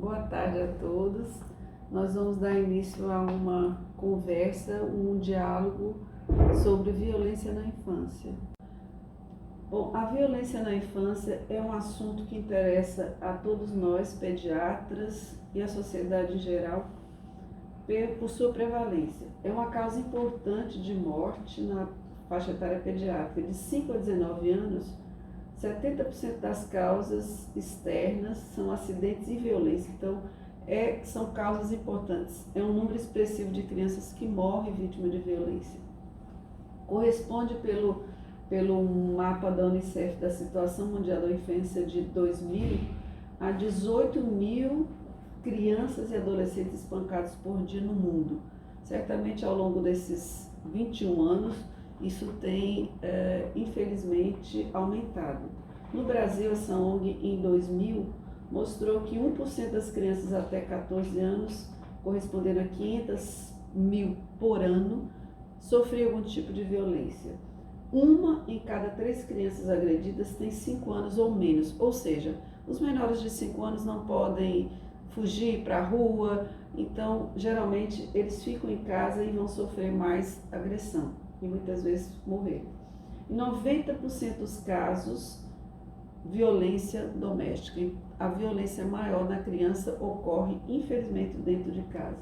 Boa tarde a todos. Nós vamos dar início a uma conversa, um diálogo sobre violência na infância. Bom, a violência na infância é um assunto que interessa a todos nós, pediatras e a sociedade em geral, por sua prevalência. É uma causa importante de morte na faixa etária pediátrica. De 5 a 19 anos, 70% das causas externas são acidentes e violência. Então, são causas importantes. É um número expressivo de crianças que morrem vítima de violência. Corresponde pelo mapa da Unicef da Situação Mundial da Infância de 2000 a 18 mil crianças e adolescentes espancados por dia no mundo. Certamente, ao longo desses 21 anos, isso tem, infelizmente, aumentado. No Brasil, essa ONG, em 2000, mostrou que 1% das crianças até 14 anos, correspondendo a 500 mil por ano, sofriam algum tipo de violência. 1 em cada 3 crianças agredidas tem 5 anos ou menos, ou seja, os menores de 5 anos não podem fugir para a rua, então, geralmente, eles ficam em casa e vão sofrer mais agressão e muitas vezes morrer. Em 90% dos casos, violência doméstica. A violência maior na criança ocorre, infelizmente, dentro de casa.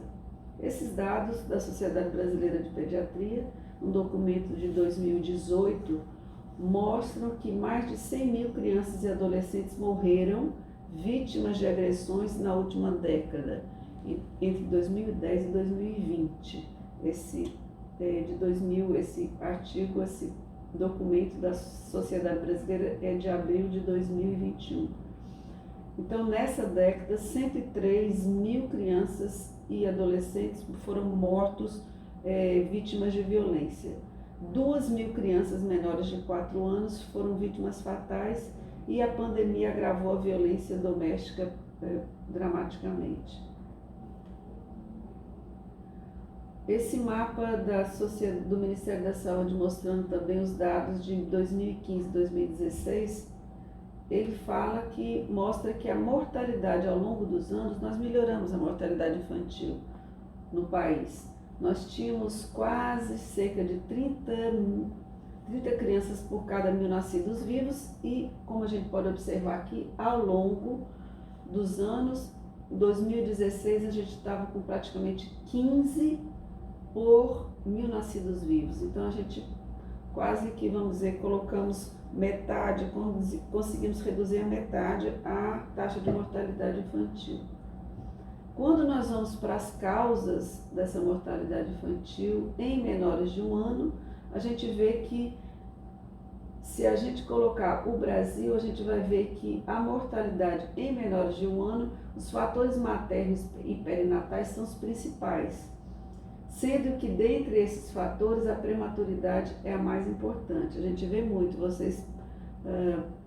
Esses dados da Sociedade Brasileira de Pediatria, um documento de 2018, mostram que mais de 100 mil crianças e adolescentes morreram vítimas de agressões na última década, entre 2010 e 2020. De 2000, esse artigo, esse documento da Sociedade Brasileira é de abril de 2021. Então, nessa década, 103 mil crianças e adolescentes foram mortos vítimas de violência. 2 mil crianças menores de 4 anos foram vítimas fatais e a pandemia agravou a violência doméstica dramaticamente. Esse mapa do Ministério da Saúde, mostrando também os dados de 2015 e 2016, ele mostra que a mortalidade ao longo dos anos, nós melhoramos a mortalidade infantil no país. Nós tínhamos quase cerca de 30 crianças por cada 1.000 nascidos vivos e, como a gente pode observar aqui, ao longo dos anos, em 2016 a gente estava com praticamente 15 por 1.000 nascidos vivos. Então a gente quase que, vamos dizer, colocamos metade, conseguimos reduzir a metade a taxa de mortalidade infantil. Quando nós vamos para as causas dessa mortalidade infantil em menores de 1 ano, a gente vê que, se a gente colocar o Brasil, a gente vai ver que a mortalidade em menores de 1 ano, os fatores maternos e perinatais são os principais, sendo que dentre esses fatores a prematuridade é a mais importante. A gente vê muito, vocês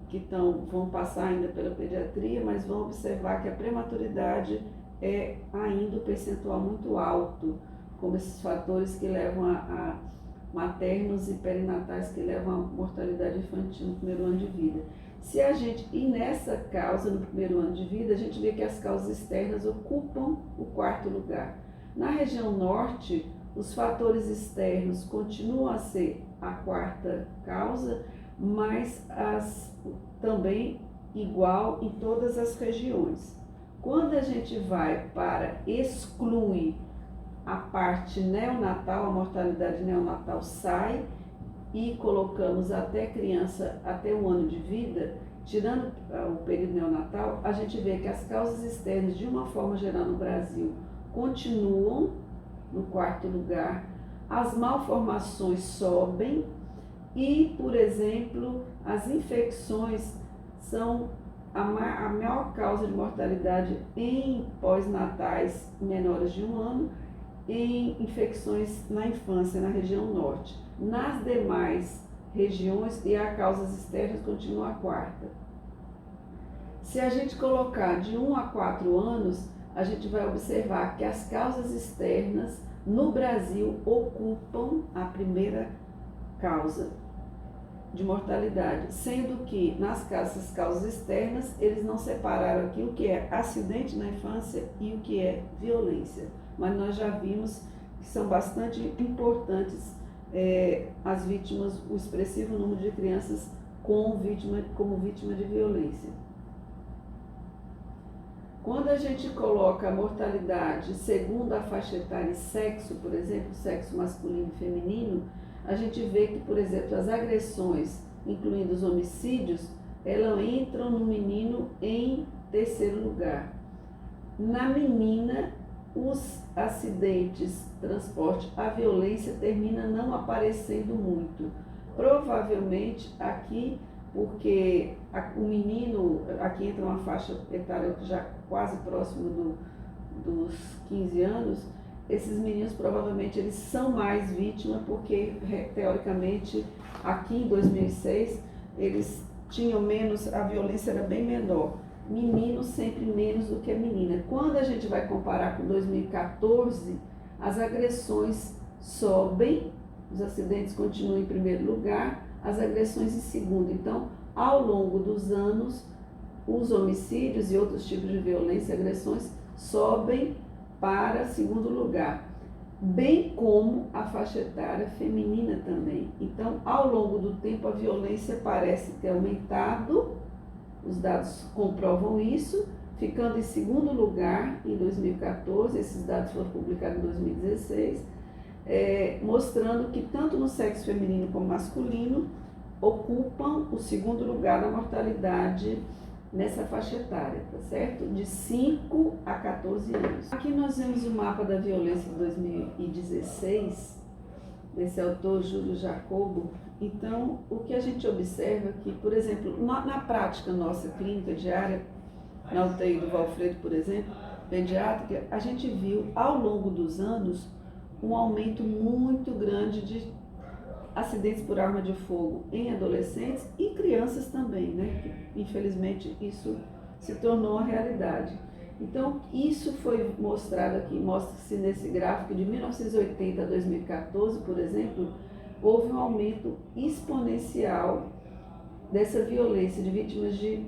que vão passar ainda pela pediatria, mas vão observar que a prematuridade é ainda um percentual muito alto, como esses fatores que levam a maternos e perinatais que levam à mortalidade infantil no primeiro ano de vida. Se a gente ir nessa causa no primeiro ano de vida, a gente vê que as causas externas ocupam o 4º lugar. Na região norte, os fatores externos continuam a ser a 4ª causa, mas também igual em todas as regiões. Quando a gente exclui a parte neonatal, a mortalidade neonatal sai e colocamos até criança até 1 ano de vida, tirando o período neonatal, a gente vê que as causas externas, de uma forma geral no Brasil, continuam no 4º lugar, as malformações sobem e, por exemplo, as infecções são a maior causa de mortalidade em pós-natais menores de 1 ano, em infecções na infância, na região norte. Nas demais regiões, e as causas externas continua a 4ª. Se a gente colocar de 1 a 4 anos, a gente vai observar que as causas externas no Brasil ocupam a primeira causa. de mortalidade, sendo que nas causas externas eles não separaram aqui o que é acidente na infância e o que é violência, mas nós já vimos que são bastante importantes as vítimas, o expressivo número de crianças como vítima de violência. Quando a gente coloca a mortalidade segundo a faixa etária e sexo, por exemplo, sexo masculino e feminino, a gente vê que, por exemplo, as agressões, incluindo os homicídios, elas entram no menino em terceiro lugar. Na menina, os acidentes, transporte, a violência termina não aparecendo muito. Provavelmente aqui, porque o menino, aqui entra uma faixa etária já quase próximo dos 15 anos, esses meninos provavelmente eles são mais vítimas porque, teoricamente, aqui em 2006, eles tinham menos, a violência era bem menor. Menino sempre menos do que menina. Quando a gente vai comparar com 2014, as agressões sobem, os acidentes continuam em primeiro lugar, as agressões em segundo. Então, ao longo dos anos, os homicídios e outros tipos de violência e agressões sobem para segundo lugar, bem como a faixa etária feminina também. Então, ao longo do tempo, a violência parece ter aumentado, os dados comprovam isso, ficando em segundo lugar em 2014, esses dados foram publicados em 2016, mostrando que tanto no sexo feminino como masculino ocupam o segundo lugar na mortalidade nessa faixa etária, tá certo? De 5 a 14 anos. Aqui nós vemos o mapa da violência de 2016, desse autor Júlio Jacobo. Então, o que a gente observa aqui, por exemplo, na prática nossa clínica diária, na UTI do Valfredo, por exemplo, pediátrica, a gente viu ao longo dos anos um aumento muito grande de acidentes por arma de fogo em adolescentes e crianças também, né? Que, infelizmente, isso se tornou uma realidade. Então, isso foi mostrado aqui, mostra-se nesse gráfico de 1980 a 2014, por exemplo, houve um aumento exponencial dessa violência de vítimas de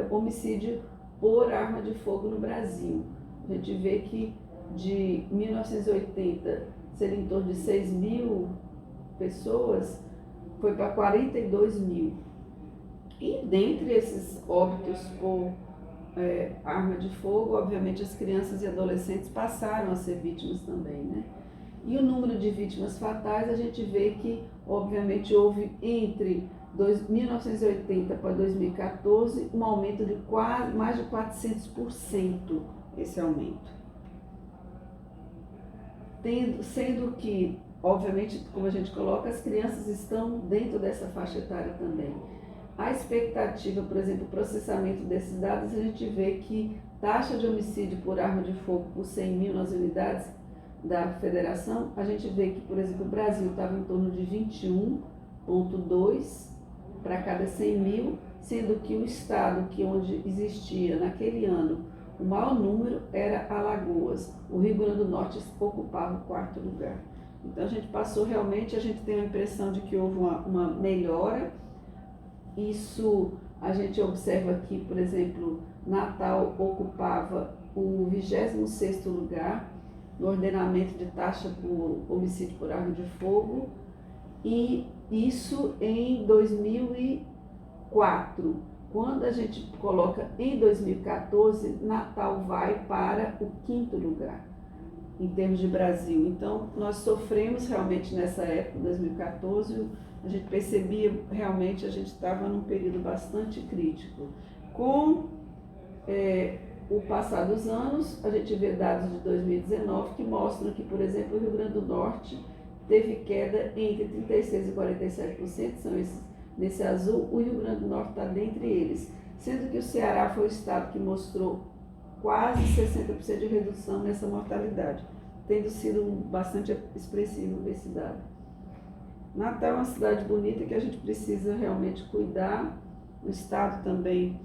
homicídio por arma de fogo no Brasil. A gente vê que de 1980 seria em torno de 6 mil pessoas, foi para 42 mil. E dentre esses óbitos por arma de fogo, obviamente as crianças e adolescentes passaram a ser vítimas também, né? E o número de vítimas fatais, a gente vê que, obviamente, houve entre 1980 para 2014 um aumento de quase mais de 400%, esse aumento. Sendo que, obviamente, como a gente coloca, as crianças estão dentro dessa faixa etária também. A expectativa, por exemplo, o processamento desses dados, a gente vê que taxa de homicídio por arma de fogo por 100 mil nas unidades da federação, a gente vê que, por exemplo, o Brasil estava em torno de 21,2 para cada 100 mil, sendo que o estado onde existia naquele ano o maior número era Alagoas. O Rio Grande do Norte ocupava o quarto lugar. Então a gente passou realmente, a gente tem a impressão de que houve uma melhora. Isso a gente observa aqui, por exemplo, Natal ocupava o 26º lugar no ordenamento de taxa por homicídio por arma de fogo, e isso em 2004. Quando a gente coloca em 2014, Natal vai para o 5º lugar em termos de Brasil. Então, nós sofremos realmente nessa época, 2014, a gente percebia realmente, a gente estava num período bastante crítico. Com o passar dos anos, a gente vê dados de 2019 que mostram que, por exemplo, o Rio Grande do Norte teve queda entre 36% e 47%, são esses nesse azul, o Rio Grande do Norte está dentre eles, sendo que o Ceará foi o estado que mostrou quase 60% de redução nessa mortalidade, tendo sido bastante expressivo esse dado. Natal é uma cidade bonita que a gente precisa realmente cuidar, um estado também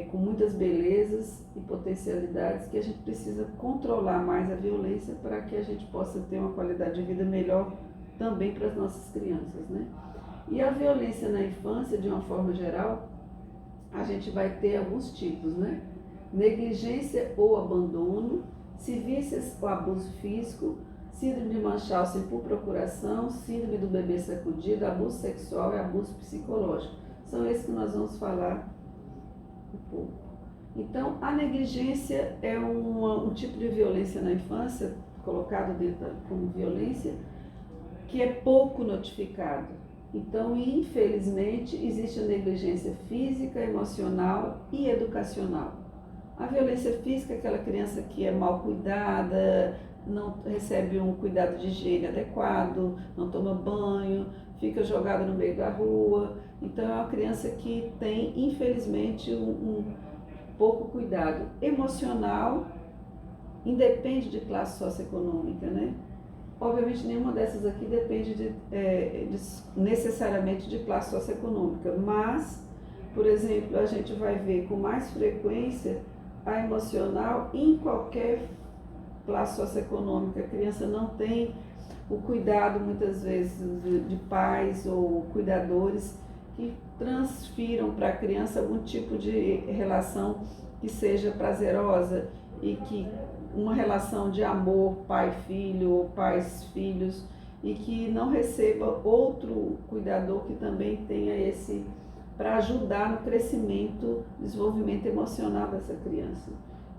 com muitas belezas e potencialidades, que a gente precisa controlar mais a violência para que a gente possa ter uma qualidade de vida melhor também para as nossas crianças, né? E a violência na infância, de uma forma geral, a gente vai ter alguns tipos, né? Negligência ou abandono, sevícias ou abuso físico, síndrome de Munchausen por procuração, síndrome do bebê sacudido, abuso sexual e abuso psicológico. São esses que nós vamos falar um pouco. Então, a negligência é um tipo de violência na infância, colocado dentro como violência, que é pouco notificado. Então, infelizmente, existe a negligência física, emocional e educacional. A violência física é aquela criança que é mal cuidada, não recebe um cuidado de higiene adequado, não toma banho, fica jogada no meio da rua. Então, é uma criança que tem, infelizmente, um pouco cuidado. Emocional independe de classe socioeconômica, né? Obviamente, nenhuma dessas aqui depende necessariamente de classe socioeconômica, mas, por exemplo, a gente vai ver com mais frequência a emocional em qualquer classe socioeconômica. A criança não tem o cuidado, muitas vezes, de pais ou cuidadores que transfiram para a criança algum tipo de relação que seja prazerosa e que uma relação de amor pai-filho ou pais-filhos, e que não receba outro cuidador que também tenha esse, para ajudar no crescimento, desenvolvimento emocional dessa criança.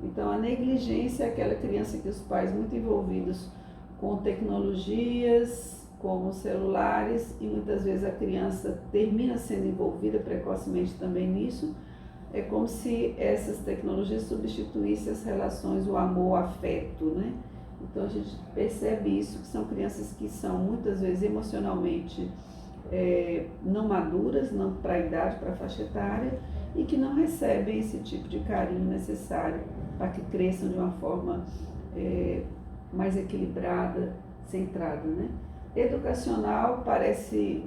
Então, a negligência é aquela criança que os pais muito envolvidos com tecnologias, como celulares, e muitas vezes a criança termina sendo envolvida precocemente também nisso. É como se essas tecnologias substituíssem as relações, o amor, o afeto, né? Então a gente percebe isso, que são crianças que são muitas vezes emocionalmente não maduras, não para a idade, para a faixa etária, e que não recebem esse tipo de carinho necessário para que cresçam de uma forma mais equilibrada, centrada, né? Educacional parece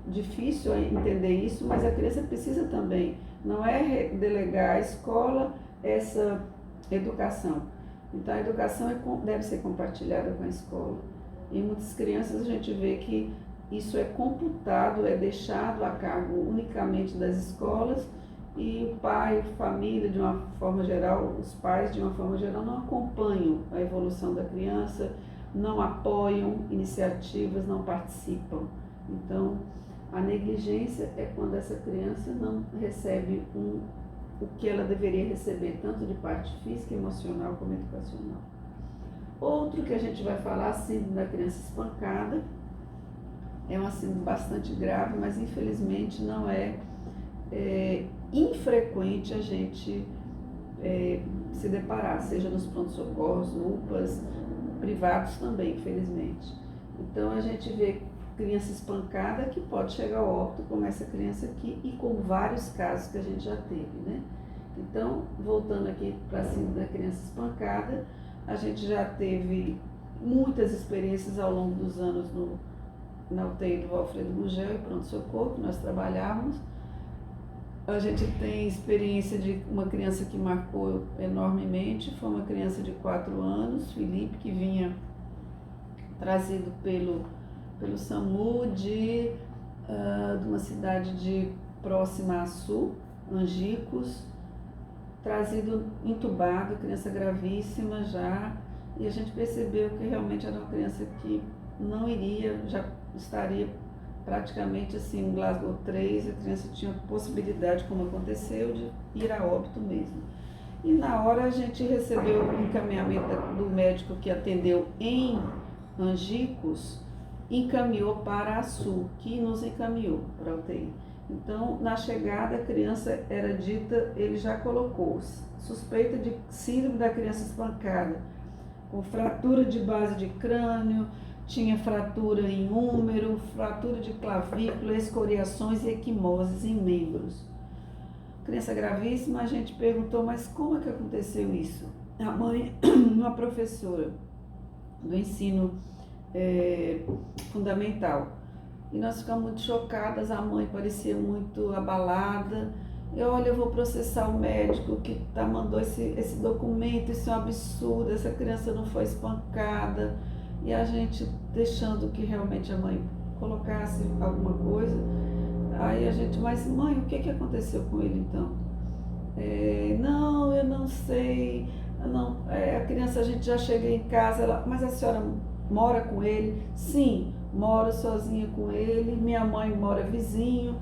difícil entender isso, mas a criança precisa também, não é delegar à escola essa educação. Então a educação deve ser compartilhada com a escola. Em muitas crianças a gente vê que isso é computado, é deixado a cargo unicamente das escolas, e o pai, a família, de uma forma geral, os pais de uma forma geral não acompanham a evolução da criança, não apoiam iniciativas, não participam. Então, a negligência é quando essa criança não recebe o que ela deveria receber, tanto de parte física, emocional como educacional. Outro que a gente vai falar, a síndrome da criança espancada, é uma síndrome bastante grave, mas infelizmente não é infrequente a gente se deparar, seja nos pronto-socorros, UPAs, privados também, infelizmente. Então a gente vê criança espancada que pode chegar ao óbito, como essa criança aqui, e com vários casos que a gente já teve, né? Então, voltando aqui para a síndrome da criança espancada, a gente já teve muitas experiências ao longo dos anos na UTI do Alfredo Gugel e pronto-socorro, que nós trabalhávamos. A gente tem experiência de uma criança que marcou enormemente, foi uma criança de 4 anos, Felipe, que vinha trazido pelo SAMU de uma cidade próxima a Sul, Angicos, trazido entubado, criança gravíssima já, e a gente percebeu que realmente era uma criança que não iria, já estaria praticamente assim, em Glasgow 3, a criança tinha possibilidade, como aconteceu, de ir a óbito mesmo. E na hora a gente recebeu o encaminhamento do médico que atendeu em Angicos, encaminhou para a Sul, que nos encaminhou para a UTI. Então, na chegada, a criança era dita, ele já colocou suspeita de síndrome da criança espancada, com fratura de base de crânio, tinha fratura em úmero, fratura de clavícula, escoriações e equimoses em membros. Criança gravíssima, a gente perguntou, mas como é que aconteceu isso? A mãe, uma professora do ensino fundamental, e nós ficamos muito chocadas, a mãe parecia muito abalada. Olha, eu vou processar o médico que mandou esse documento, isso é um absurdo, essa criança não foi espancada. E a gente deixando que realmente a mãe colocasse alguma coisa. Aí a gente, mas mãe, o que aconteceu com ele então? Não, eu não sei, não, a criança, a gente já chega em casa, mas a senhora mora com ele? Sim, moro sozinha com ele, minha mãe mora vizinho,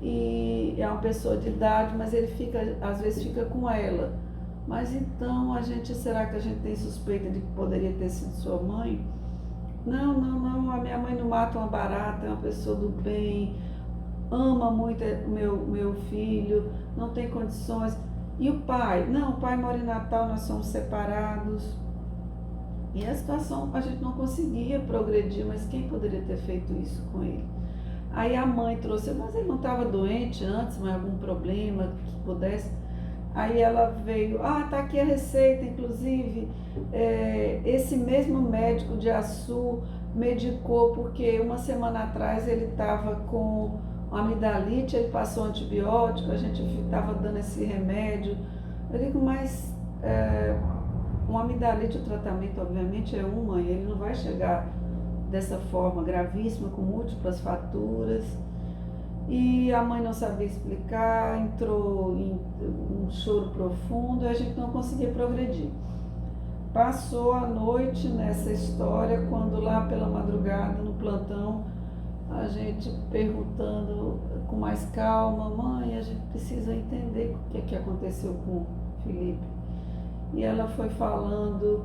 e é uma pessoa de idade, mas ele fica, às vezes fica com ela. Mas então será que a gente tem suspeita de que poderia ter sido sua mãe? Não, não, não, a minha mãe não mata uma barata, é uma pessoa do bem, ama muito o meu filho, não tem condições. E o pai? Não, o pai mora em Natal, nós somos separados. E a situação, a gente não conseguia progredir, mas quem poderia ter feito isso com ele? Aí a mãe trouxe, mas ele não estava doente antes, mas algum problema que pudesse. Aí ela veio, tá aqui a receita, inclusive, esse mesmo médico de Açu medicou, porque uma semana atrás ele estava com amidalite, ele passou antibiótico, a gente estava dando esse remédio. Eu digo, mas um amidalite, o tratamento obviamente é uma, e ele não vai chegar dessa forma gravíssima, com múltiplas faturas. E a mãe não sabia explicar, entrou em um choro profundo e a gente não conseguia progredir. Passou a noite nessa história, quando lá pela madrugada, no plantão, a gente perguntando com mais calma, mãe, a gente precisa entender o que aconteceu com o Felipe. E ela foi falando,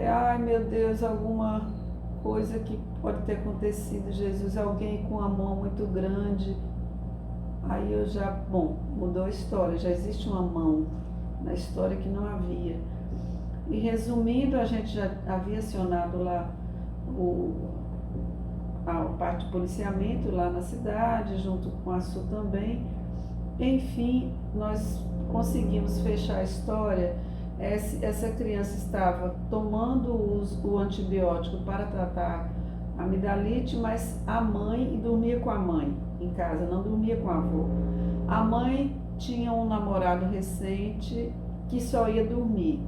ai meu Deus, alguma coisa que pode ter acontecido, Jesus, alguém com a mão muito grande. Aí eu já, mudou a história, já existe uma mão na história que não havia. E resumindo, a gente já havia acionado lá a parte de policiamento lá na cidade, junto com a Sul também. Enfim, nós conseguimos fechar a história. Essa criança estava tomando o antibiótico para tratar a amidalite, mas a mãe, e dormia com a mãe em casa, não dormia com a avó. A mãe tinha um namorado recente que só ia dormir.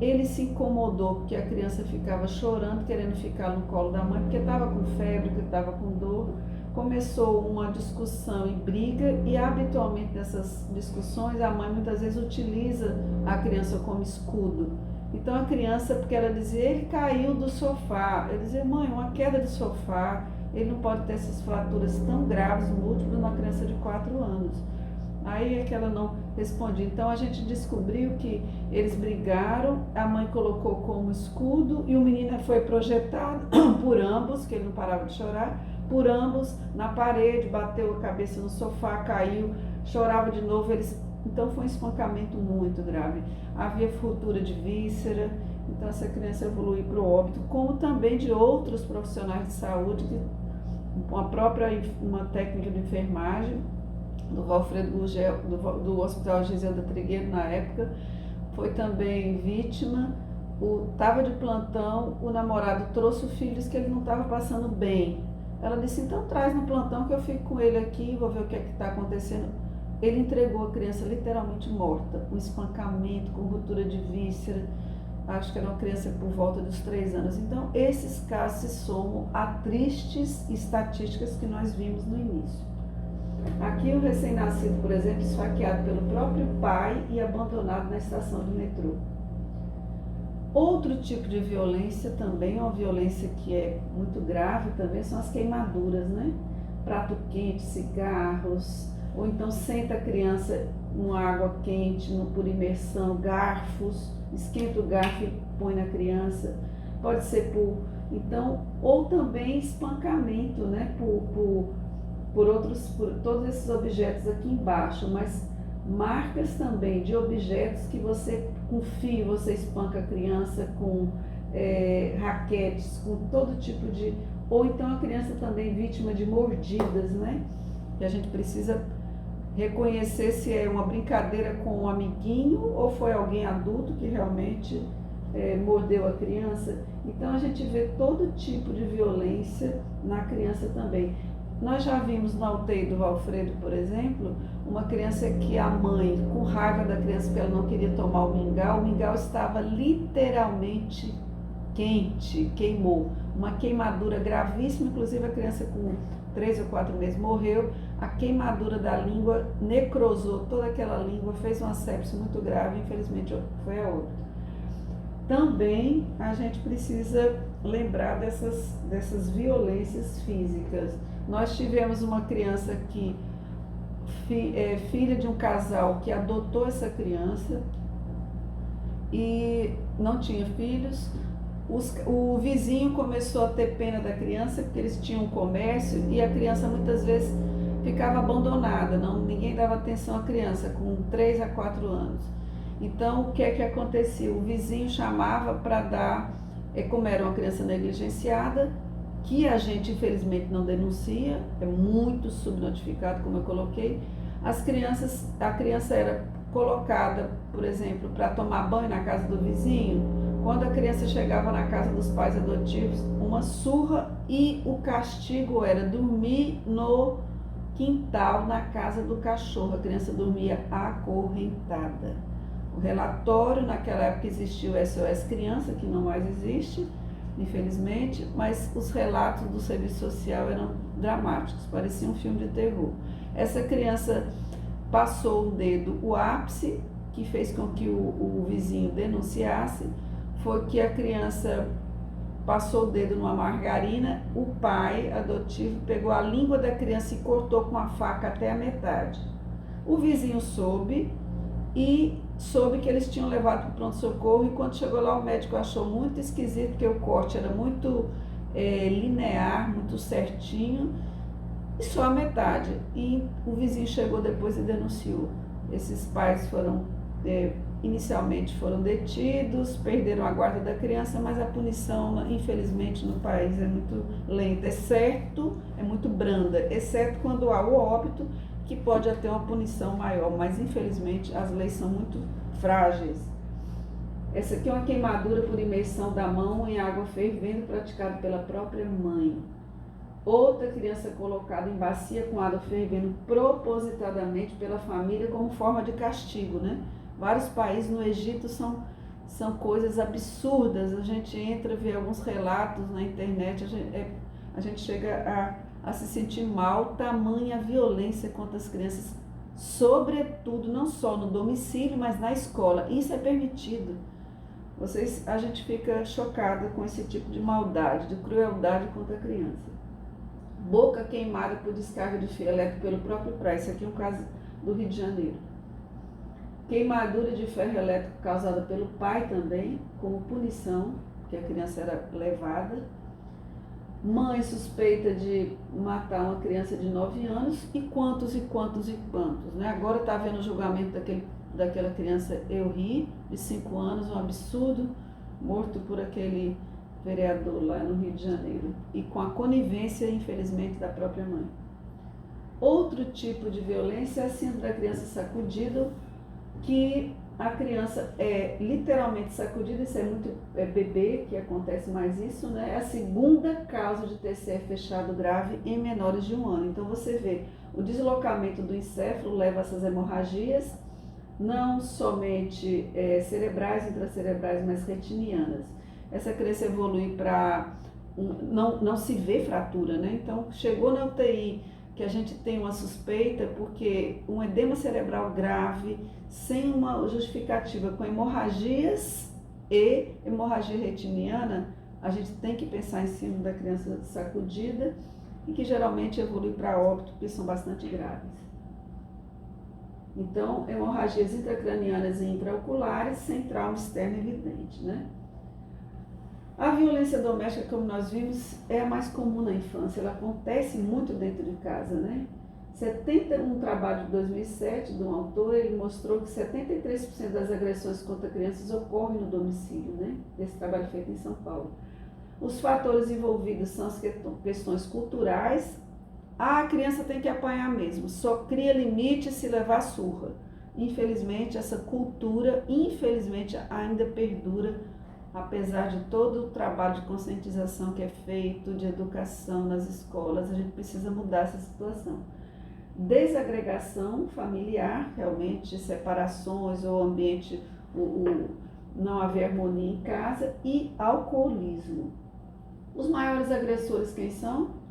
Ele se incomodou porque a criança ficava chorando, querendo ficar no colo da mãe, porque estava com febre, porque estava com dor. Começou uma discussão e briga, e habitualmente nessas discussões a mãe muitas vezes utiliza a criança como escudo. Então a criança, porque ela dizia, ele caiu do sofá, eu dizia, mãe, uma queda de sofá, ele não pode ter essas fraturas tão graves, múltiplas, numa criança de 4 anos. Aí é que ela não respondia. Então a gente descobriu que eles brigaram, a mãe colocou como escudo e o menino foi projetado por ambos, que ele não parava de chorar, por ambos na parede, bateu a cabeça no sofá, caiu, chorava de novo. Então foi um espancamento muito grave. Havia fratura de víscera, então essa criança evoluiu para o óbito, como também de outros profissionais de saúde, uma técnica de enfermagem do Valfredo Gurgel, do Hospital Giselda Trigueiro na época, foi também vítima. Estava de plantão, o namorado trouxe o filho, disse que ele não estava passando bem. Ela disse, então traz no plantão que eu fico com ele aqui, vou ver o que está acontecendo. Ele entregou a criança literalmente morta, com espancamento, com ruptura de víscera. Acho que era uma criança por volta dos 3 anos. Então, esses casos se somam a tristes estatísticas que nós vimos no início. Aqui o recém-nascido, por exemplo, esfaqueado pelo próprio pai e abandonado na estação de metrô. Outro tipo de violência também, uma violência que é muito grave também, são as queimaduras, né? Prato quente, cigarros, ou então senta a criança numa água quente, por imersão, garfos, esquenta o garfo e põe na criança. Pode ser ou também espancamento, né? Por todos esses objetos aqui embaixo, mas marcas também de objetos que você, com fio, você espanca a criança, com raquetes, com todo tipo de... Ou então a criança também vítima de mordidas, né? Que a gente precisa reconhecer se é uma brincadeira com um amiguinho ou foi alguém adulto que realmente mordeu a criança. Então a gente vê todo tipo de violência na criança também. Nós já vimos na UTI do Valfredo, por exemplo, uma criança que a mãe, com raiva da criança porque ela não queria tomar o mingau estava literalmente quente, queimou. Uma queimadura gravíssima, inclusive a criança com 3 ou 4 meses morreu. A queimadura da língua necrosou toda aquela língua, fez uma sepse muito grave, infelizmente foi a outra. Também a gente precisa lembrar dessas violências físicas. Nós tivemos uma criança que, filha de um casal que adotou essa criança e não tinha filhos. O vizinho começou a ter pena da criança porque eles tinham um comércio e a criança muitas vezes ficava abandonada, ninguém dava atenção à criança com 3 a 4 anos. Então, o que é que acontecia? O vizinho chamava para dar, como era uma criança negligenciada, que a gente infelizmente não denuncia, é muito subnotificado, como eu coloquei. A criança era colocada, por exemplo, para tomar banho na casa do vizinho. Quando a criança chegava na casa dos pais adotivos, uma surra, e o castigo era dormir no quintal na casa do cachorro. A criança dormia acorrentada. O relatório, naquela época existiu o SOS Criança, que não mais existe, infelizmente, mas os relatos do serviço social eram dramáticos, parecia um filme de terror. Essa criança passou o dedo, o ápice que fez com que o vizinho denunciasse, foi que a criança passou o dedo numa margarina, o pai adotivo pegou a língua da criança e cortou com a faca até a metade. O vizinho soube que eles tinham levado para o pronto-socorro, e quando chegou lá o médico achou muito esquisito, porque o corte era muito linear, muito certinho, e só a metade. E o vizinho chegou depois e denunciou. Esses pais inicialmente foram detidos, perderam a guarda da criança, mas a punição, infelizmente, no país é muito lenta, é muito branda, exceto quando há o óbito, que pode até uma punição maior, mas infelizmente as leis são muito frágeis. Essa aqui é uma queimadura por imersão da mão em água fervendo, praticada pela própria mãe. Outra criança colocada em bacia com água fervendo propositadamente pela família como forma de castigo, né? Vários países no Egito são coisas absurdas. A gente entra, vê alguns relatos na internet, a gente chega a se sentir mal, tamanha violência contra as crianças, sobretudo não só no domicílio, mas na escola. Isso é permitido. A gente fica chocada com esse tipo de maldade, de crueldade contra a criança. Boca queimada por descarga de fio elétrico pelo próprio pai. Isso aqui é um caso do Rio de Janeiro. Queimadura de ferro elétrico causada pelo pai também, como punição, porque a criança era levada. Mãe suspeita de matar uma criança de 9 anos, e quantos, né? Agora está havendo o julgamento daquela criança Eury, de 5 anos, um absurdo, morto por aquele vereador lá no Rio de Janeiro, e com a conivência, infelizmente, da própria mãe. Outro tipo de violência é a síndrome da criança sacudida, que a criança é literalmente sacudida. Isso é muito bebê que acontece mais isso, né? É a segunda causa de TCE fechado grave em menores de 1 ano. Então você vê, o deslocamento do encéfalo leva a essas hemorragias, não somente cerebrais, intracerebrais, mas retinianas. Essa criança evolui para não se vê fratura, né? Então chegou na UTI, que a gente tem uma suspeita, porque um edema cerebral grave, sem uma justificativa, com hemorragias e hemorragia retiniana, a gente tem que pensar em cima da criança sacudida, e que geralmente evolui para óbito, porque são bastante graves. Então, hemorragias intracranianas e intraoculares, sem trauma externo evidente, né? A violência doméstica, como nós vimos, é a mais comum na infância. Ela acontece muito dentro de casa, né? Um trabalho de 2007 de um autor, ele mostrou que 73% das agressões contra crianças ocorrem no domicílio, né? Esse trabalho feito em São Paulo. Os fatores envolvidos são as questões culturais. A criança tem que apanhar mesmo, só cria limite se levar surra. Infelizmente, essa cultura, ainda perdura, apesar de todo o trabalho de conscientização que é feito, de educação nas escolas. A gente precisa mudar essa situação. Desagregação familiar, realmente, separações, ou ambiente, não haver harmonia em casa e alcoolismo. Os maiores agressores quem são?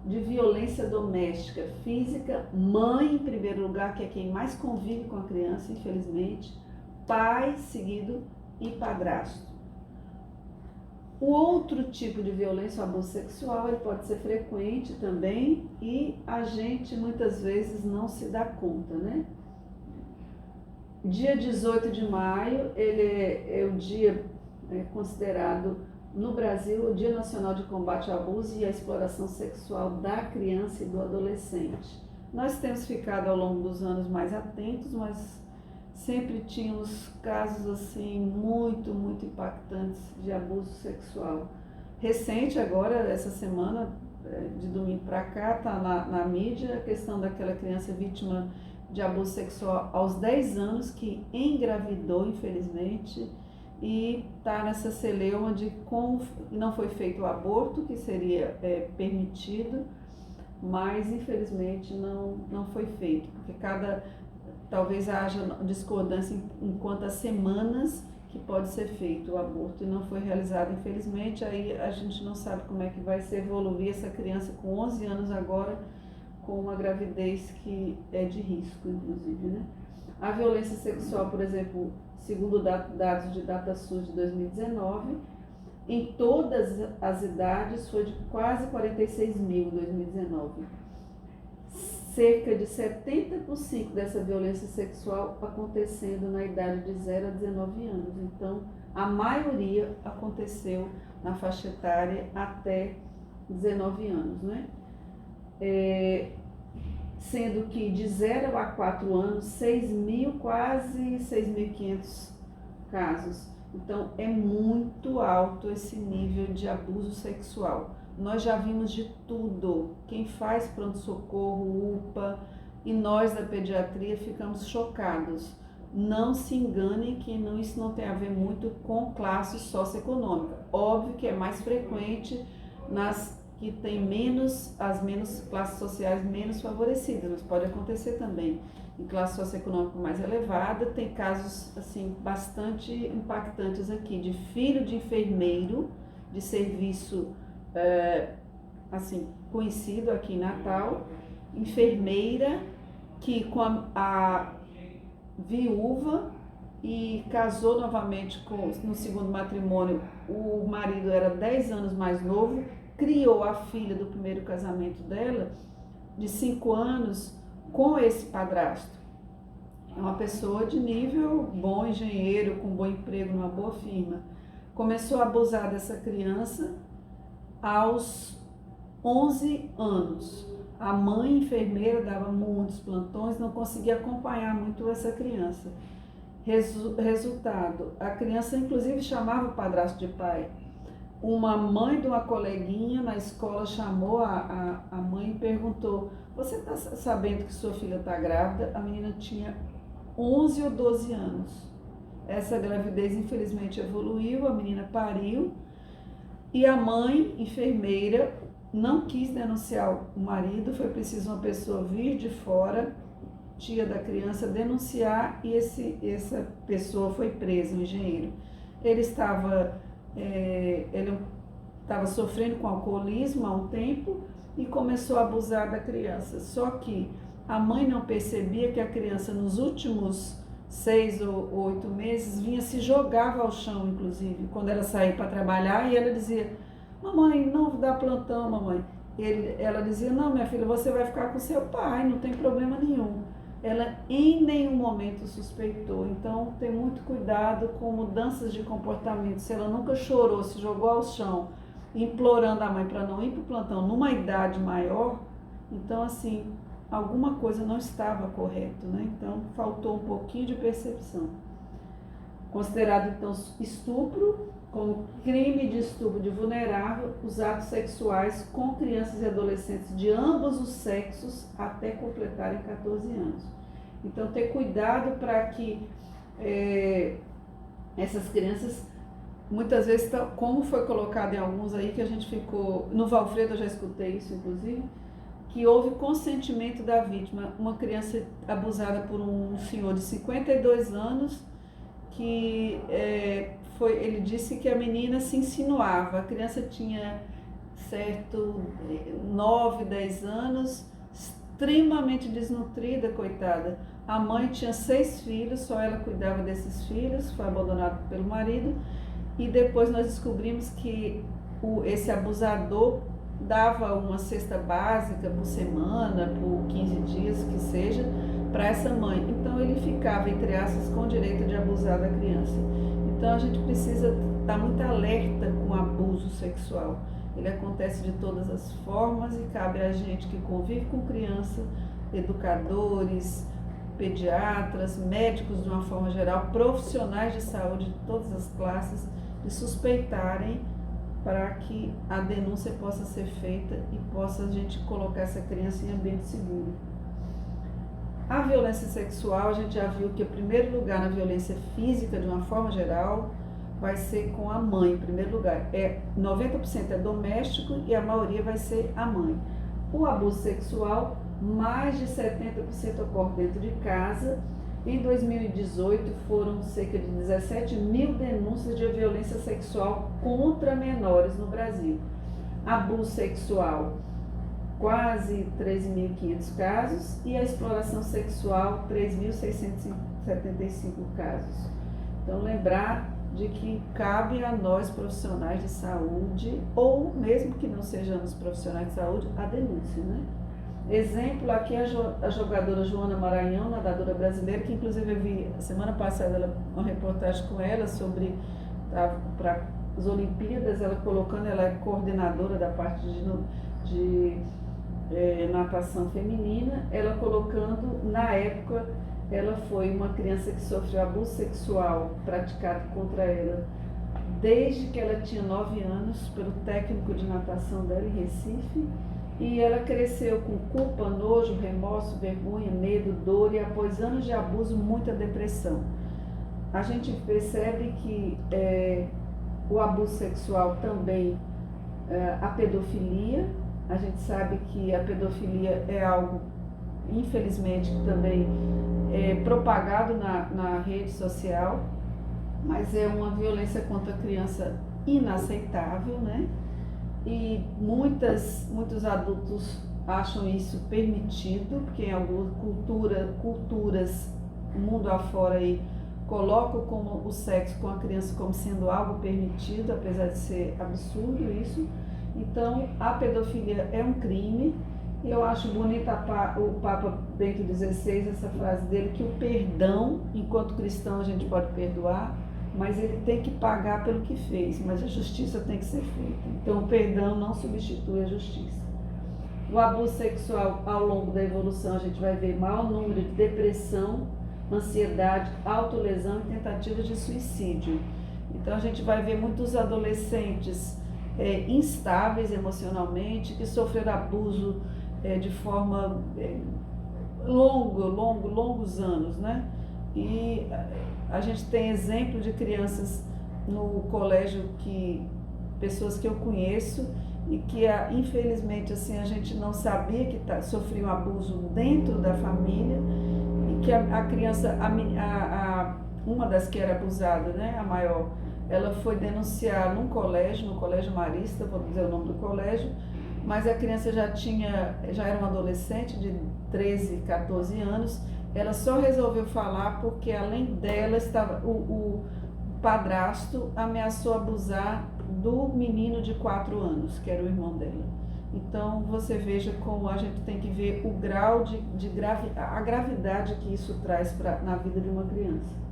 De violência doméstica, física, mãe em primeiro lugar, que é quem mais convive com a criança, infelizmente, pai seguido e padrasto. O outro tipo de violência, o abuso sexual, ele pode ser frequente também e a gente muitas vezes não se dá conta, né? Dia 18 de maio, ele é o dia considerado no Brasil o Dia Nacional de Combate ao Abuso e à Exploração Sexual da Criança e do Adolescente. Nós temos ficado ao longo dos anos mais atentos, mas sempre tínhamos casos assim muito impactantes de abuso sexual. Recente agora, essa semana, de domingo para cá, está na mídia a questão daquela criança vítima de abuso sexual aos 10 anos que engravidou, infelizmente, e está nessa celeuma de como não foi feito o aborto, que seria permitido, mas infelizmente não foi feito, porque talvez haja discordância em quantas semanas que pode ser feito o aborto e não foi realizado, infelizmente. Aí a gente não sabe como é que vai se evoluir essa criança com 11 anos agora, com uma gravidez que é de risco, inclusive, né? A violência sexual, por exemplo, segundo dados de DataSUS de 2019, em todas as idades foi de quase 46 mil em 2019. Cerca de 70% dessa violência sexual acontecendo na idade de 0 a 19 anos. Então, a maioria aconteceu na faixa etária até 19 anos, né? Sendo que de 0 a 4 anos, 6.000, quase 6.500 casos. Então, é muito alto esse nível de abuso sexual. Nós já vimos de tudo. Quem faz pronto-socorro, UPA, e nós da pediatria ficamos chocados. Não se enganem que isso não tem a ver muito com classe socioeconômica. Óbvio que é mais frequente nas que tem as menos classes sociais menos favorecidas, mas pode acontecer também em classe socioeconômica mais elevada. Tem casos assim bastante impactantes aqui de filho de enfermeiro de serviço assim conhecido aqui em Natal, enfermeira que com a viúva e casou novamente no segundo matrimônio. O marido era 10 anos mais novo, criou a filha do primeiro casamento dela, de 5 anos, com esse padrasto. É uma pessoa de nível bom, engenheiro, com bom emprego, numa boa firma. Começou a abusar dessa criança aos 11 anos. A mãe enfermeira dava muitos plantões, não conseguia acompanhar muito essa criança. Resultado, a criança inclusive chamava o padrasto de pai. Uma mãe de uma coleguinha na escola chamou a mãe e perguntou: você está sabendo que sua filha está grávida? A menina tinha 11 ou 12 anos. Essa gravidez infelizmente evoluiu, a menina pariu e a mãe, enfermeira, não quis denunciar o marido. Foi preciso uma pessoa vir de fora, tia da criança, denunciar, e essa pessoa foi presa, um engenheiro. Ele estava sofrendo com alcoolismo há um tempo e começou a abusar da criança. Só que a mãe não percebia que a criança, nos últimos 6 ou 8 meses, jogava ao chão, inclusive, quando ela saía para trabalhar, e ela dizia: mamãe, não dá plantão, mamãe. Ela dizia: não, minha filha, você vai ficar com seu pai, não tem problema nenhum. Ela em nenhum momento suspeitou. Então, tem muito cuidado com mudanças de comportamento. Se ela nunca chorou, se jogou ao chão, implorando a mãe para não ir para o plantão numa idade maior, então, assim, alguma coisa não estava correta, né? Então, faltou um pouquinho de percepção. Considerado, então, estupro, como crime de estupro de vulnerável, os atos sexuais com crianças e adolescentes de ambos os sexos até completarem 14 anos. Então, ter cuidado para que essas crianças, muitas vezes, como foi colocado em alguns aí, que a gente ficou... No Valfredo eu já escutei isso, inclusive, que houve consentimento da vítima, uma criança abusada por um senhor de 52 anos, que ele disse que a menina se insinuava, a criança tinha certo 9, 10 anos, extremamente desnutrida, coitada. A mãe tinha 6 filhos, só ela cuidava desses filhos, foi abandonada pelo marido, e depois nós descobrimos que esse abusador dava uma cesta básica por semana, por 15 dias, que seja, para essa mãe. Então ele ficava, entre aspas, com o direito de abusar da criança. Então a gente precisa estar muito alerta com o abuso sexual. Ele acontece de todas as formas e cabe a gente que convive com criança, educadores, pediatras, médicos de uma forma geral, profissionais de saúde de todas as classes, de suspeitarem para que a denúncia possa ser feita e possa a gente colocar essa criança em ambiente seguro. A violência sexual, a gente já viu que o primeiro lugar na violência física, de uma forma geral, vai ser com a mãe, em primeiro lugar. 90% é doméstico e a maioria vai ser a mãe. O abuso sexual, mais de 70% ocorre dentro de casa. Em 2018, foram cerca de 17 mil denúncias de violência sexual contra menores no Brasil. Abuso sexual, quase 13.500 casos, e a exploração sexual, 3.675 casos. Então, lembrar de que cabe a nós, profissionais de saúde, ou mesmo que não sejamos profissionais de saúde, a denúncia, né? Exemplo, aqui a jogadora Joana Maranhão, nadadora brasileira, que inclusive eu vi semana passada uma reportagem com ela sobre para as Olimpíadas, ela é coordenadora da parte de natação feminina, ela colocando, na época, ela foi uma criança que sofreu abuso sexual praticado contra ela desde que ela tinha 9 anos, pelo técnico de natação dela em Recife, e ela cresceu com culpa, nojo, remorso, vergonha, medo, dor e, após anos de abuso, muita depressão. A gente percebe que o abuso sexual também, a pedofilia, a gente sabe que a pedofilia é algo, infelizmente, que também é propagado na rede social, mas é uma violência contra a criança inaceitável, né? E muitos adultos acham isso permitido, porque em algumas culturas, mundo afora aí, colocam como o sexo com a criança como sendo algo permitido, apesar de ser absurdo isso. Então, a pedofilia é um crime, e eu acho bonita o Papa Bento XVI, essa frase dele, que o perdão, enquanto cristão a gente pode perdoar, mas ele tem que pagar pelo que fez, mas a justiça tem que ser feita. Então, o perdão não substitui a justiça. O abuso sexual, ao longo da evolução, a gente vai ver maior número de depressão, ansiedade, autolesão e tentativas de suicídio. Então, a gente vai ver muitos adolescentes instáveis emocionalmente, que sofreram abuso de forma longos anos, né? E a gente tem exemplo de crianças no colégio, pessoas que eu conheço e que infelizmente assim, a gente não sabia que sofriam abuso dentro da família, e que a criança, uma das que era abusada, né, a maior, ela foi denunciar no Colégio Marista, vou dizer o nome do colégio, mas a criança já era uma adolescente de 13, 14 anos. Ela só resolveu falar porque, além dela, o padrasto ameaçou abusar do menino de 4 anos, que era o irmão dela. Então, você veja como a gente tem que ver o grau a gravidade que isso traz na vida de uma criança.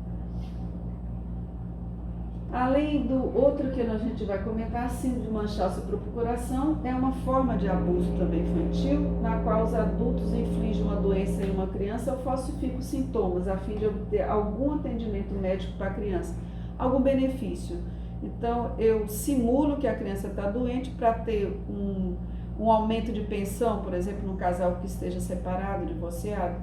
Além do outro que a gente vai comentar, síndrome de Munchausen por procuração, é uma forma de abuso também infantil, na qual os adultos infligem uma doença em uma criança ou falsificam sintomas, a fim de obter algum atendimento médico para a criança, algum benefício. Então, eu simulo que a criança está doente para ter um aumento de pensão, por exemplo, num casal que esteja separado, divorciado.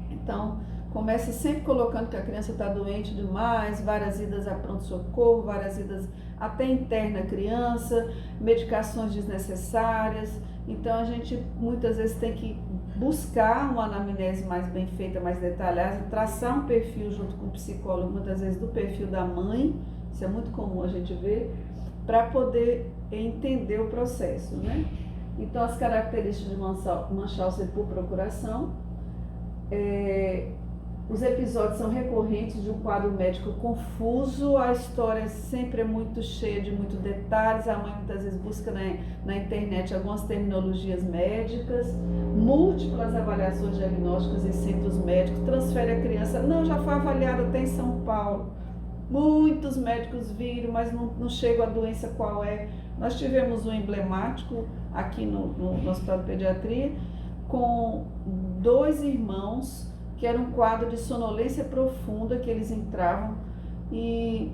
Então, começa sempre colocando que a criança está doente demais, várias idas a pronto-socorro, várias idas até interna à criança, medicações desnecessárias, Então a gente muitas vezes tem que buscar uma anamnese mais bem feita, mais detalhada, traçar um perfil junto com o psicólogo, muitas vezes do perfil da mãe, isso é muito comum a gente ver, para poder entender o processo, né? Então as características de Munchausen por procuração, os episódios são recorrentes de um quadro médico confuso, a história sempre é muito cheia de muitos detalhes, a mãe muitas vezes busca na internet algumas terminologias médicas, múltiplas avaliações diagnósticas em centros médicos, transfere a criança, não, já foi avaliada até em São Paulo, muitos médicos viram, mas não chegam a doença qual é. Nós tivemos um emblemático aqui no Hospital de Pediatria, com 2 irmãos, que era um quadro de sonolência profunda, que eles entravam e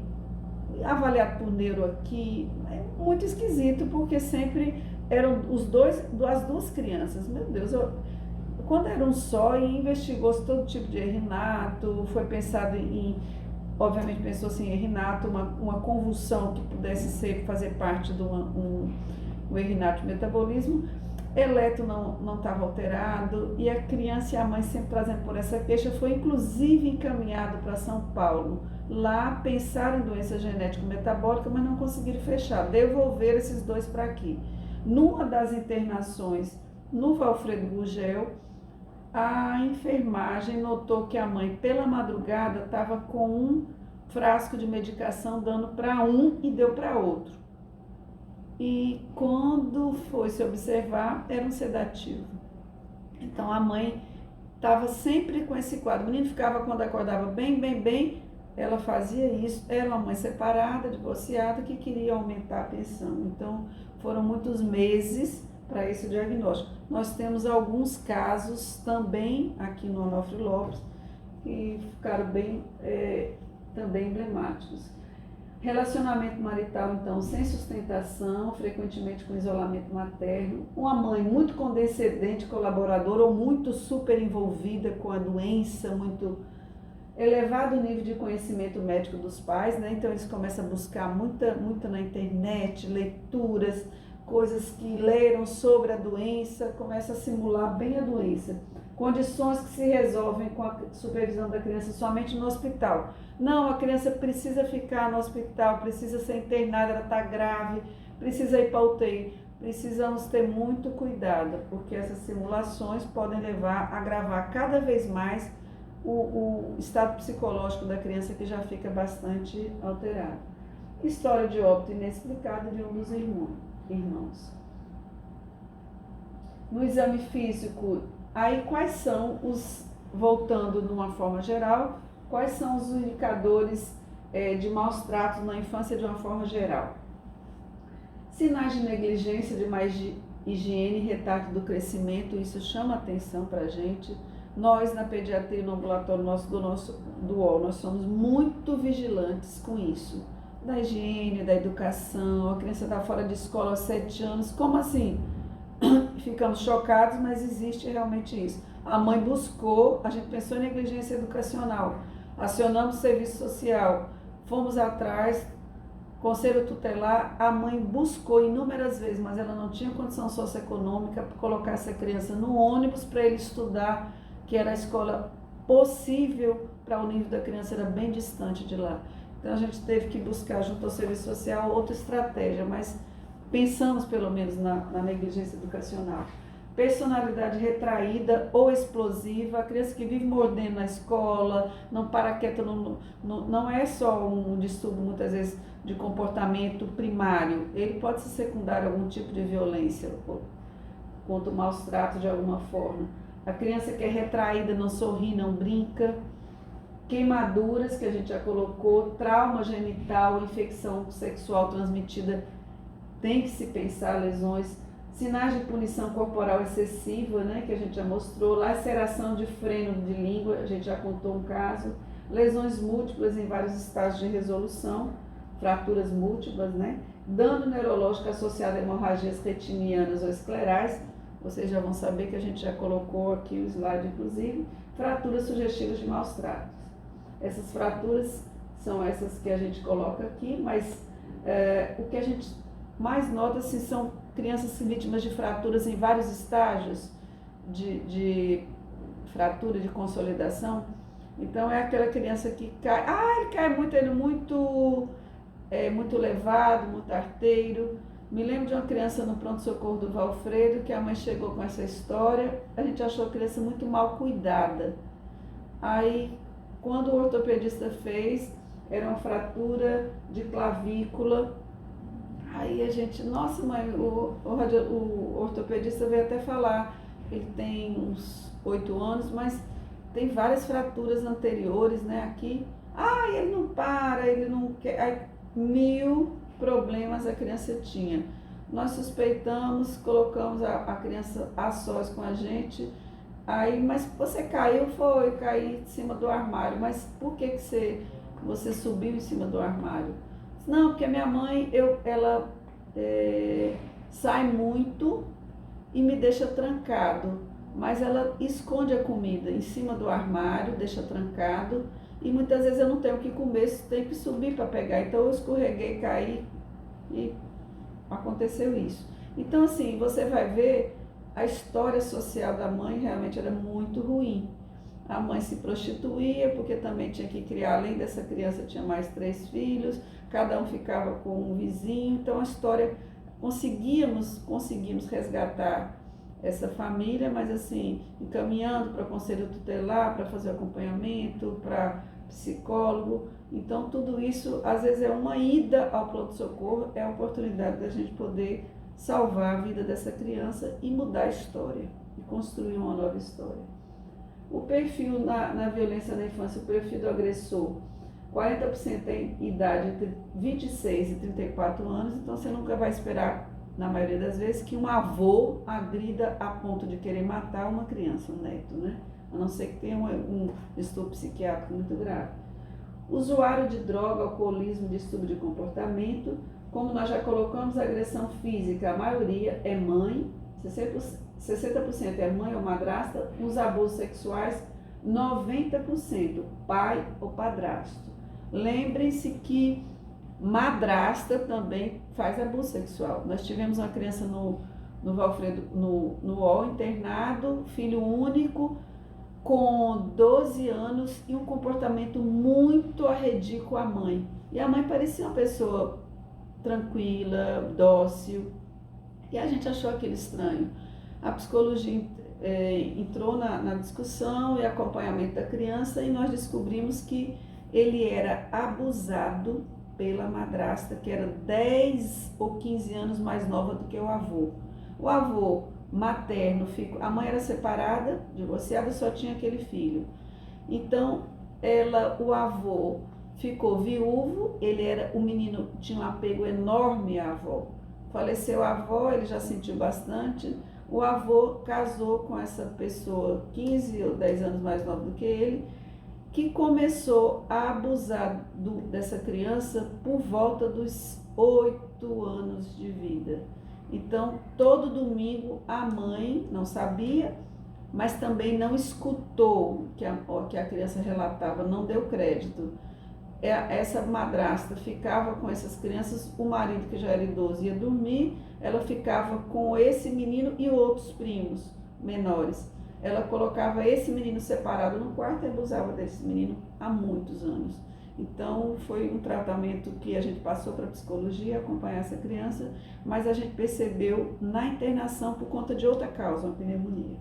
avaliado por neuro aqui, é muito esquisito, porque sempre eram as 2 crianças, meu Deus, quando era um só, e investigou-se todo tipo de errinato, foi pensado obviamente pensou-se em errinato, uma convulsão que pudesse fazer parte de um errinato de metabolismo, eletro não estava alterado, e a criança e a mãe sempre trazendo por essa queixa, foi inclusive encaminhado para São Paulo. Lá pensaram em doença genética metabólica, mas não conseguiram fechar, devolveram esses 2 para aqui. Numa das internações no Valfredo Gugel, a enfermagem notou que a mãe, pela madrugada, estava com um frasco de medicação dando para um e deu para outro. E quando foi se observar, era um sedativo. Então a mãe estava sempre com esse quadro. O menino ficava, quando acordava bem, ela fazia isso. Era uma mãe separada, divorciada, que queria aumentar a pensão. Então foram muitos meses para esse diagnóstico. Nós temos alguns casos também aqui no Onofre Lopes que ficaram bem também emblemáticos. Relacionamento marital, então, sem sustentação, frequentemente com isolamento materno, uma mãe muito condescendente, colaboradora ou muito super envolvida com a doença, muito elevado nível de conhecimento médico dos pais, né? Então eles começam a buscar muito na internet, leituras, coisas que leram sobre a doença, começam a simular bem a doença. Condições que se resolvem com a supervisão da criança somente no hospital. Não, a criança precisa ficar no hospital, precisa ser internada, ela está grave, precisa ir para UTI. Precisamos ter muito cuidado, porque essas simulações podem levar a agravar cada vez mais o estado psicológico da criança, que já fica bastante alterado. História de óbito inexplicada de um dos irmãos. No exame físico, aí quais são voltando de uma forma geral, quais são os indicadores de maus tratos na infância de uma forma geral? Sinais de negligência, de mais higiene, retardo do crescimento, isso chama atenção para a gente. Nós, na pediatria, no ambulatório do UOL, nós somos muito vigilantes com isso. Da higiene, da educação, a criança está fora de escola aos 7 anos, como assim? Ficamos chocados, mas existe realmente isso. A mãe buscou, a gente pensou em negligência educacional, acionamos o serviço social, fomos atrás, conselho tutelar, a mãe buscou inúmeras vezes, mas ela não tinha condição socioeconômica para colocar essa criança no ônibus para ele estudar, que era a escola possível para o nível da criança, era bem distante de lá. Então a gente teve que buscar junto ao serviço social outra estratégia, mas pensamos pelo menos na negligência educacional. Personalidade retraída ou explosiva, a criança que vive mordendo na escola, não para quieta, não é só um distúrbio muitas vezes de comportamento primário, ele pode ser secundário a algum tipo de violência, contra o maus tratos de alguma forma. A criança que é retraída, não sorri, não brinca, queimaduras, que a gente já colocou, trauma genital, infecção sexual transmitida, tem que se pensar lesões, sinais de punição corporal excessiva, né, que a gente já mostrou, laceração de freno de língua, a gente já contou um caso, lesões múltiplas em vários estágios de resolução, fraturas múltiplas, né, dano neurológico associado a hemorragias retinianas ou esclerais, vocês já vão saber que a gente já colocou aqui o slide, inclusive, fraturas sugestivas de maus tratos. Essas fraturas são essas que a gente coloca aqui, mas o que a gente mais nota assim, são crianças vítimas de fraturas em vários estágios de fratura, de consolidação. Então é aquela criança que cai, ele cai muito, ele muito levado, muito arteiro. Me lembro de uma criança no pronto-socorro do Valfredo, que a mãe chegou com essa história, a gente achou a criança muito mal cuidada. Aí, quando o ortopedista fez, era uma fratura de clavícula. Aí a gente, nossa mãe, o ortopedista veio até falar, ele tem uns 8 anos, mas tem várias fraturas anteriores, né, aqui. Ele não para, ele não quer, aí, 1000 problemas a criança tinha. Nós suspeitamos, colocamos a criança a sós com a gente. Aí, mas você caiu? Foi, caí em cima do armário. Mas por que você subiu em cima do armário? Não, porque a minha mãe, ela sai muito e me deixa trancado. Mas ela esconde a comida em cima do armário, deixa trancado. E muitas vezes eu não tenho o que comer, tenho que subir para pegar. Então eu escorreguei, caí e aconteceu isso. Então assim, você vai ver, a história social da mãe realmente era muito ruim. A mãe se prostituía porque também tinha que criar, além dessa criança tinha mais 3 filhos, cada um ficava com um vizinho. Então a história, conseguimos resgatar essa família, mas assim, encaminhando para o conselho tutelar, para fazer acompanhamento, para psicólogo. Então tudo isso, às vezes é uma ida ao pronto-socorro, é a oportunidade da gente poder salvar a vida dessa criança e mudar a história, e construir uma nova história. O perfil na violência na infância, o perfil do agressor, 40% tem idade entre 26 e 34 anos, então você nunca vai esperar, na maioria das vezes, que um avô agrida a ponto de querer matar uma criança, um neto, né? A não ser que tenha um distúrbio psiquiátrico muito grave. Usuário de droga, alcoolismo, distúrbio de comportamento, como nós já colocamos, agressão física, a maioria é mãe, 60% é mãe ou madrasta, os abusos sexuais, 90% pai ou padrasto. Lembrem-se que madrasta também faz abuso sexual. Nós tivemos uma criança no Valfredo, no UOL, internado, filho único, com 12 anos e um comportamento muito arredio com a mãe. E a mãe parecia uma pessoa tranquila, dócil, e a gente achou aquilo estranho. A psicologia entrou na discussão e acompanhamento da criança, e nós descobrimos que ele era abusado pela madrasta, que era 10 ou 15 anos mais nova do que o avô. O avô materno, a mãe era separada, divorciada, só tinha aquele filho. Então, o avô ficou viúvo, o menino tinha um apego enorme à avó. Faleceu a avó, ele já sentiu bastante. O avô casou com essa pessoa 15 ou 10 anos mais nova do que ele, que começou a abusar dessa criança por volta dos 8 anos de vida. Então, todo domingo a mãe não sabia, mas também não escutou que a criança relatava, não deu crédito. Essa madrasta ficava com essas crianças, o marido, que já era idoso, ia dormir, ela ficava com esse menino e outros primos menores. Ela colocava esse menino separado no quarto e abusava desse menino há muitos anos. Então, foi um tratamento que a gente passou para a psicologia, acompanhar essa criança, mas a gente percebeu na internação por conta de outra causa, uma pneumonia.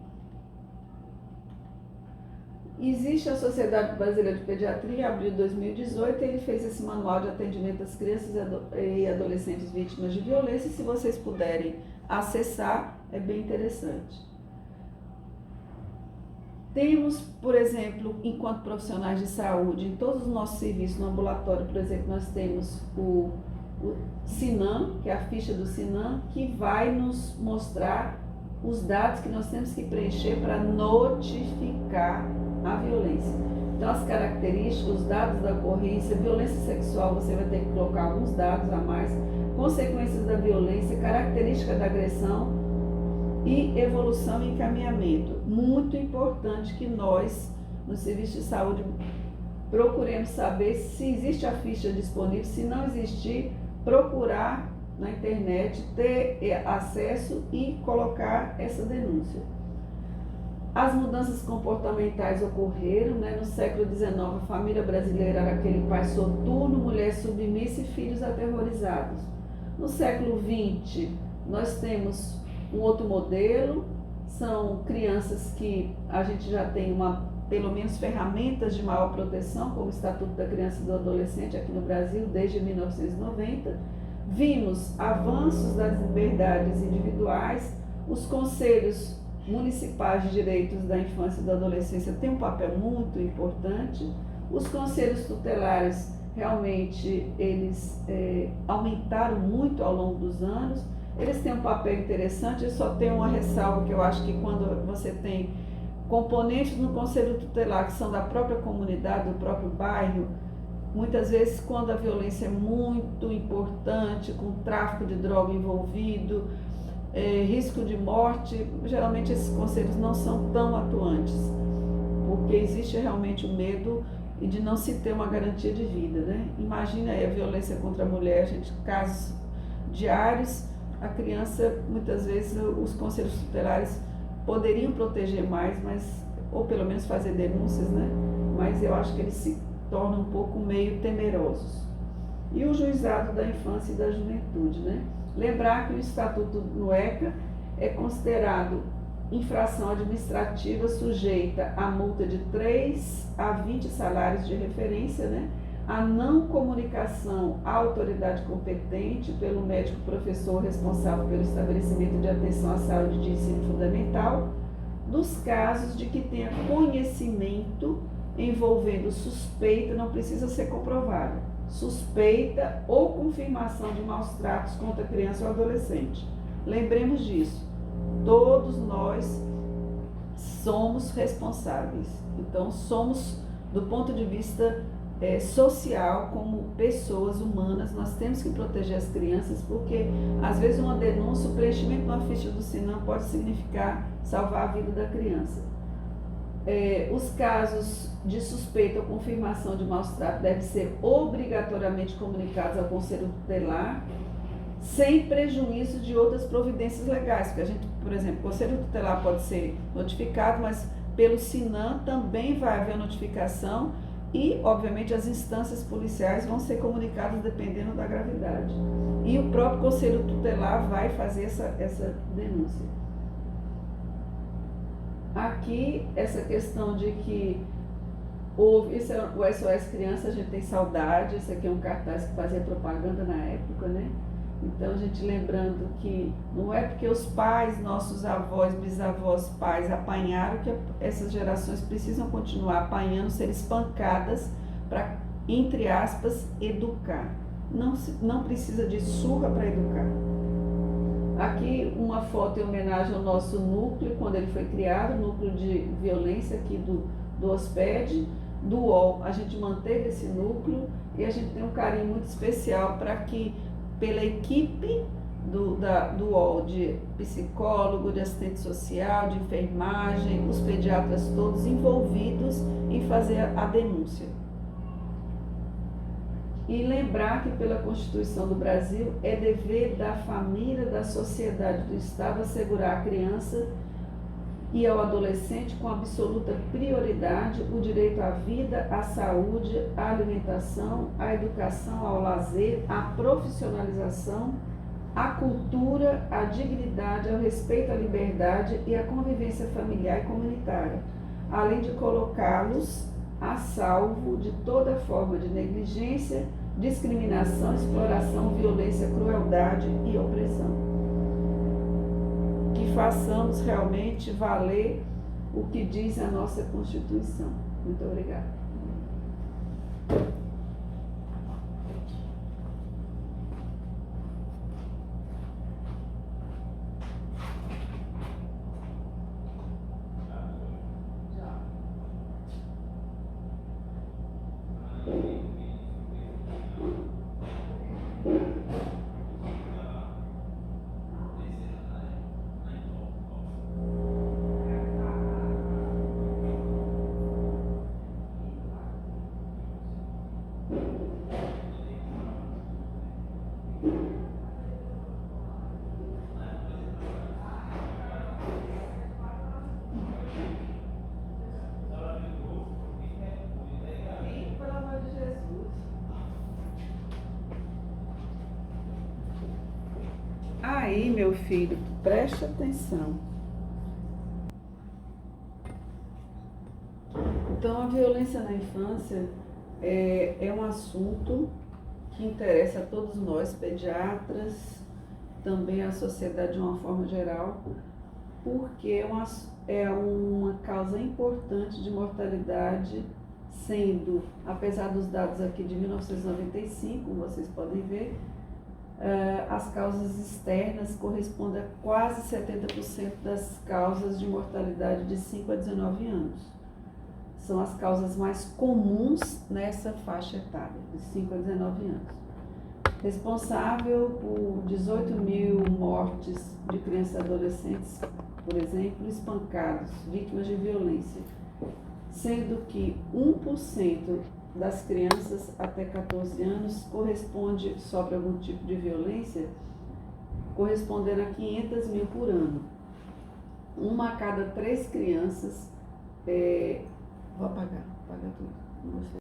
Existe a Sociedade Brasileira de Pediatria, em abril de 2018, ele fez esse manual de atendimento às crianças e adolescentes vítimas de violência, e se vocês puderem acessar, é bem interessante. Temos, por exemplo, enquanto profissionais de saúde, em todos os nossos serviços, no ambulatório, por exemplo, nós temos o SINAM, que é a ficha do SINAM, que vai nos mostrar os dados que nós temos que preencher para notificar a violência. Então, as características, os dados da ocorrência, violência sexual, você vai ter que colocar alguns dados a mais, consequências da violência, característica da agressão, e evolução e encaminhamento. Muito importante que nós, no serviço de saúde, procuremos saber se existe a ficha disponível. Se não existir, procurar na internet, ter acesso e colocar essa denúncia. As mudanças comportamentais ocorreram, né? No século XIX, a família brasileira era aquele pai soturno, mulher submissa e filhos aterrorizados. No século XX, nós temos um outro modelo, são crianças que a gente já tem pelo menos ferramentas de maior proteção, como o Estatuto da Criança e do Adolescente aqui no Brasil, desde 1990. Vimos avanços das liberdades individuais, os conselhos municipais de direitos da infância e da adolescência têm um papel muito importante. Os conselhos tutelares, realmente, eles aumentaram muito ao longo dos anos. Eles têm um papel interessante, eu só tenho uma ressalva que eu acho que quando você tem componentes no conselho tutelar que são da própria comunidade, do próprio bairro, muitas vezes quando a violência é muito importante, com tráfico de droga envolvido, risco de morte, geralmente esses conselhos não são tão atuantes, porque existe realmente o medo e de não se ter uma garantia de vida, né? Imagina aí a violência contra a mulher, gente, casos diários, a criança, muitas vezes os conselhos tutelares poderiam proteger mais, ou pelo menos fazer denúncias, né? Mas eu acho que eles se tornam um pouco meio temerosos. E o juizado da infância e da juventude, né? Lembrar que o Estatuto no ECA é considerado infração administrativa sujeita a multa de 3 a 20 salários de referência, né? A não comunicação à autoridade competente pelo médico professor responsável pelo estabelecimento de atenção à saúde de ensino fundamental, dos casos de que tenha conhecimento envolvendo suspeita, não precisa ser comprovada, suspeita ou confirmação de maus tratos contra criança ou adolescente. Lembremos disso, todos nós somos responsáveis, então somos, do ponto de vista social, como pessoas humanas, nós temos que proteger as crianças, porque às vezes uma denúncia, o preenchimento de uma ficha do SINAM pode significar salvar a vida da criança. Os casos de suspeita ou confirmação de maus tratos devem ser obrigatoriamente comunicados ao Conselho Tutelar, sem prejuízo de outras providências legais, porque a gente, por exemplo, o Conselho Tutelar pode ser notificado, mas pelo SINAM também vai haver notificação e, obviamente, as instâncias policiais vão ser comunicadas dependendo da gravidade. E o próprio Conselho Tutelar vai fazer essa denúncia. Aqui, essa questão de que houve, isso é o SOS Criança, a gente tem saudade, esse aqui é um cartaz que fazia propaganda na época, né? Então, a gente lembrando que não é porque os pais, nossos avós, bisavós, pais apanharam que essas gerações precisam continuar apanhando, ser espancadas para, entre aspas, educar. Não precisa de surra para educar. Aqui uma foto em homenagem ao nosso núcleo, quando ele foi criado, o núcleo de violência aqui do HOSPED, do UOL. A gente manteve esse núcleo e a gente tem um carinho muito especial para que, pela equipe do UOL, de psicólogo, de assistente social, de enfermagem, os pediatras todos envolvidos em fazer a denúncia. E lembrar que pela Constituição do Brasil é dever da família, da sociedade, do Estado assegurar à criança e ao adolescente com absoluta prioridade o direito à vida, à saúde, à alimentação, à educação, ao lazer, à profissionalização, à cultura, à dignidade, ao respeito à liberdade e à convivência familiar e comunitária, além de colocá-los a salvo de toda forma de negligência, discriminação, exploração, violência, crueldade e opressão. Que façamos realmente valer o que diz a nossa Constituição. Muito obrigada. Aí, meu filho, preste atenção. Então, a violência na infância é um assunto que interessa a todos nós, pediatras, também a sociedade de uma forma geral, porque é uma causa importante de mortalidade, sendo, apesar dos dados aqui de 1995, como vocês podem ver, as causas externas correspondem a quase 70% das causas de mortalidade de 5 a 19 anos. São as causas mais comuns nessa faixa etária, de 5 a 19 anos. Responsável por 18 mil mortes de crianças e adolescentes, por exemplo, espancados, vítimas de violência, sendo que 1% das crianças até 14 anos sofre algum tipo de violência, correspondendo a 500 mil por ano. Uma a cada 3 crianças, vou apagar tudo.